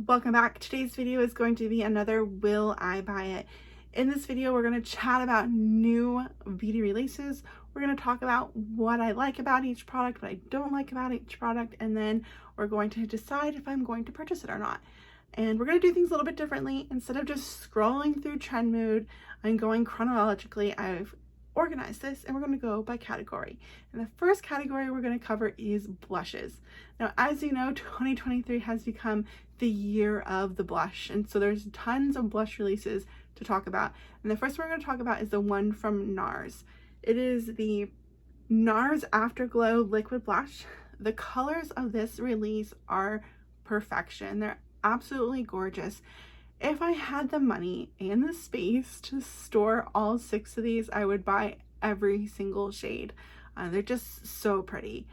Welcome back. Today's video is going to be another Will I Buy It? In this video, we're going to chat about new beauty releases. We're going to talk about what I like about each product, what I don't like about each product, and then we're going to decide if I'm going to purchase it or not. And we're going to do things a little bit differently. Instead of just scrolling through Trend Mood and going chronologically, I've organize this and we're going to go by category. And the first category we're going to cover is blushes. Now, as you know, 2023 has become the year of the blush, and so there's tons of blush releases to talk about. And the first one we're going to talk about is the one from NARS. It is the NARS Afterglow Liquid Blush. The colors of this release are perfection. They're absolutely gorgeous. If I had the money and the space to store all 6 of these, I would buy every single shade. They're just so pretty.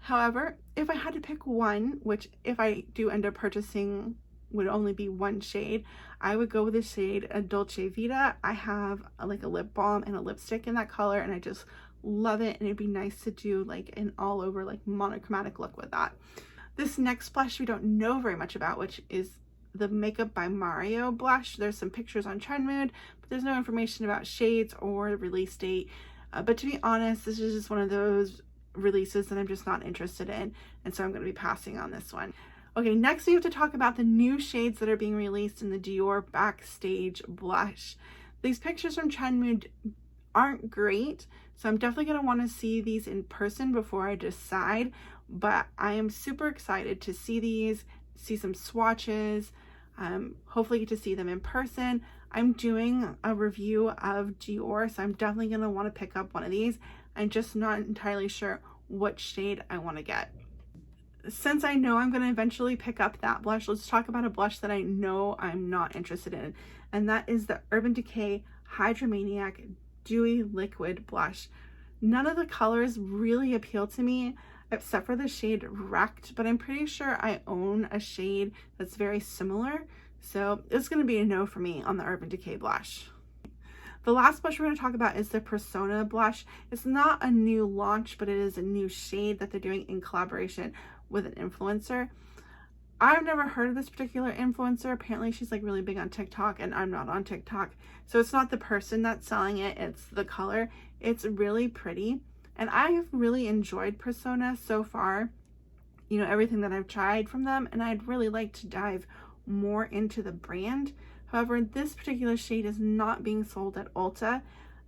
However, if I had to pick one, which if I do end up purchasing would only be one shade, I would go with the shade Dolce Vita. I have like a lip balm and a lipstick in that color, and I just love it, and it'd be nice to do like an all over like monochromatic look with that. This next blush we don't know very much about, which is the Makeup by Mario blush. There's some pictures on Trend Mood, but there's no information about shades or release date. But to be honest, this is just one of those releases that I'm just not interested in, and so I'm going to be passing on this one. Okay, next we have to talk about the new shades that are being released in the Dior Backstage blush. These pictures from Trend Mood aren't great, so I'm definitely going to want to see these in person before I decide, but I am super excited to see these, see some swatches, hopefully get to see them in person. I'm doing a review of Dior, so I'm definitely going to want to pick up one of these. I'm just not entirely sure what shade I want to get. Since I know I'm going to eventually pick up that blush, let's talk about a blush that I know I'm not interested in, and that is the Urban Decay Hydromaniac Dewy Liquid Blush. None of the colors really appeal to me, except for the shade Wrecked, but I'm pretty sure I own a shade that's very similar, so it's going to be a no for me on the Urban Decay blush. The last blush we're going to talk about is the Persona blush. It's not a new launch, but it is a new shade that they're doing in collaboration with an influencer. I've never heard of this particular influencer. Apparently she's like really big on TikTok, and I'm not on TikTok, so it's not the person that's selling it, it's the color. It's really pretty. And I've really enjoyed Persona so far, you know, everything that I've tried from them, and I'd really like to dive more into the brand. However, this particular shade is not being sold at Ulta,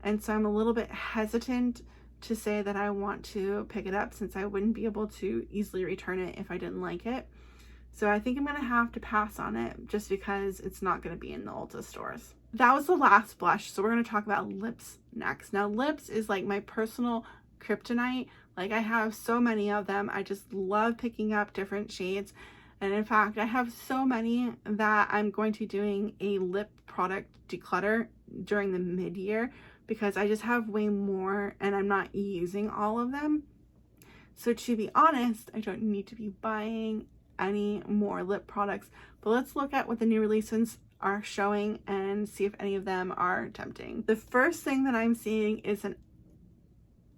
and so I'm a little bit hesitant to say that I want to pick it up, since I wouldn't be able to easily return it if I didn't like it. So I think I'm going to have to pass on it just because it's not going to be in the Ulta stores. That was the last blush, so we're going to talk about lips next. Now, lips is like my personal kryptonite. Like, I have so many of them. I just love picking up different shades, and in fact I have so many that I'm going to be doing a lip product declutter during the mid-year, because I just have way more and I'm not using all of them. So to be honest, I don't need to be buying any more lip products, but let's look at what the new releases are showing and see if any of them are tempting. The first thing that I'm seeing is an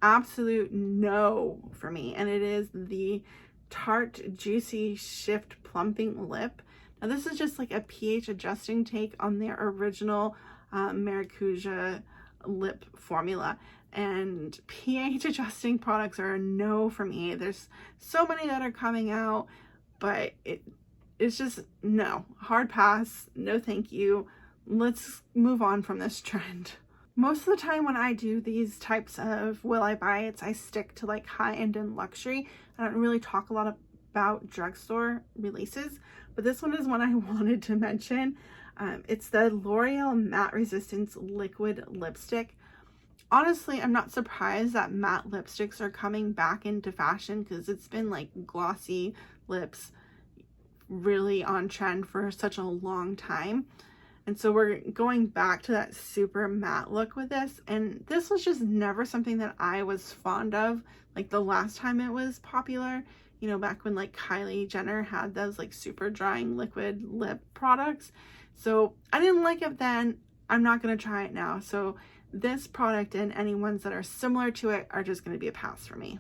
absolute no for me, and it is the Tarte Juicy Shift Plumping Lip. Now, this is just like a pH adjusting take on their original Maracuja lip formula, and pH adjusting products are a no for me. There's so many that are coming out, but it's just no, hard pass, no thank you. Let's move on from this trend. Most of the time when I do these types of Will I Buy It's, I stick to like high-end and luxury. I don't really talk a lot about drugstore releases, but this one is one I wanted to mention. It's the L'Oreal Matte Resistance Liquid Lipstick. Honestly, I'm not surprised that matte lipsticks are coming back into fashion, because it's been like glossy lips really on trend for such a long time. And so we're going back to that super matte look with this. And this was just never something that I was fond of. Like the last time it was popular, you know, back when like Kylie Jenner had those like super drying liquid lip products. So I didn't like it then. I'm not going to try it now. So this product and any ones that are similar to it are just going to be a pass for me.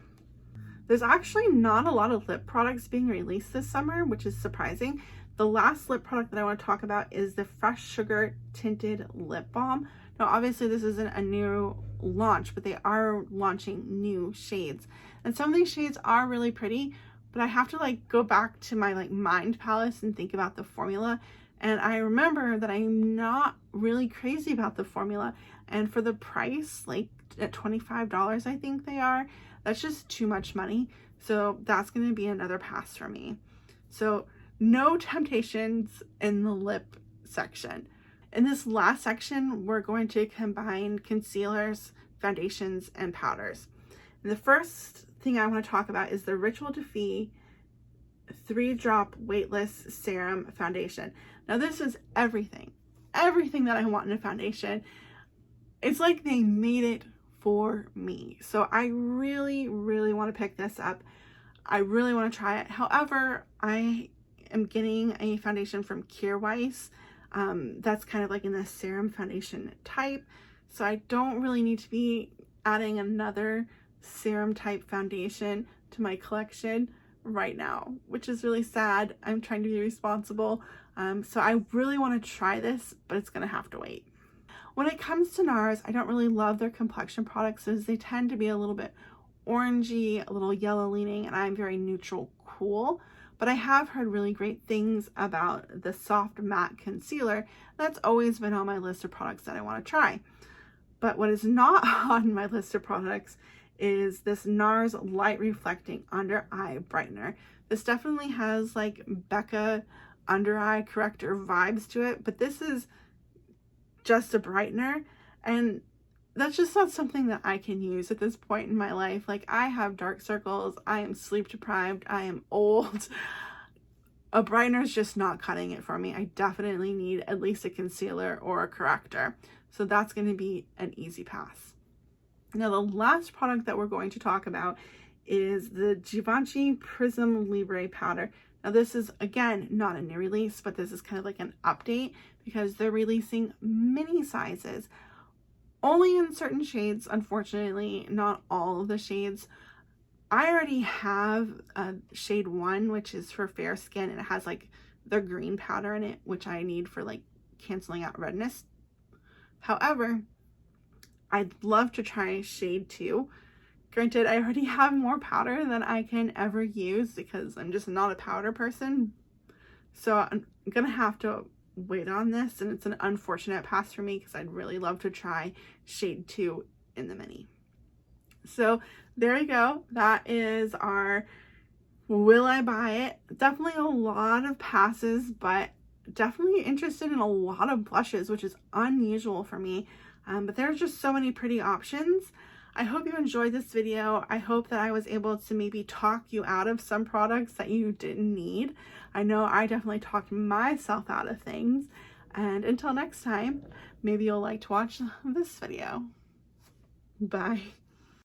There's actually not a lot of lip products being released this summer, which is surprising. The last lip product that I want to talk about is the Fresh Sugar Tinted Lip Balm. Now, obviously this isn't a new launch, but they are launching new shades. And some of these shades are really pretty, but I have to like go back to my like mind palace and think about the formula. And I remember that I'm not really crazy about the formula. And for the price, like at $25, I think they are, that's just too much money. So that's going to be another pass for me. So no temptations in the lip section. In this last section, we're going to combine concealers, foundations, and powders. And the first thing I want to talk about is the Ritual Decay 3-drop weightless serum foundation. Now this is everything that I want in a foundation. It's like they made it for me. So I really want to pick this up. I really want to try it. However, I am getting a foundation from Kierweiss. That's kind of like in the serum foundation type. So I don't really need to be adding another serum type foundation to my collection right now, which is really sad. I'm trying to be responsible. So I really want to try this, but it's going to have to wait. When it comes to NARS, I don't really love their complexion products as they tend to be a little bit orangey, a little yellow leaning, and I'm very neutral cool. But I have heard really great things about the soft matte concealer. That's always been on my list of products that I want to try. But what is not on my list of products is this NARS Light Reflecting Under Eye Brightener. This definitely has like Becca under eye corrector vibes to it, but this is just a brightener, and that's just not something that I can use at this point in my life. Like, I have dark circles, I am sleep deprived, I am old. A brightener is just not cutting it for me. I definitely need at least a concealer or a corrector. So that's going to be an easy pass. Now, the last product that we're going to talk about is the Givenchy Prism Libre Powder. Now, this is, again, not a new release, but this is kind of like an update because they're releasing mini sizes. Only in certain shades, unfortunately, not all of the shades. I already have shade 1, which is for fair skin, and it has like the green powder in it, which I need for like canceling out redness. However, I'd love to try shade 2. Granted, I already have more powder than I can ever use because I'm just not a powder person. So I'm gonna have to wait on this, and it's an unfortunate pass for me because I'd really love to try shade 2 in the mini. So there you go. That is our will I buy it. Definitely a lot of passes, but definitely interested in a lot of blushes, which is unusual for me. But there's just so many pretty options. I hope you enjoyed this video. I hope that I was able to maybe talk you out of some products that you didn't need. I know I definitely talked myself out of things. And until next time, maybe you'll like to watch this video. Bye.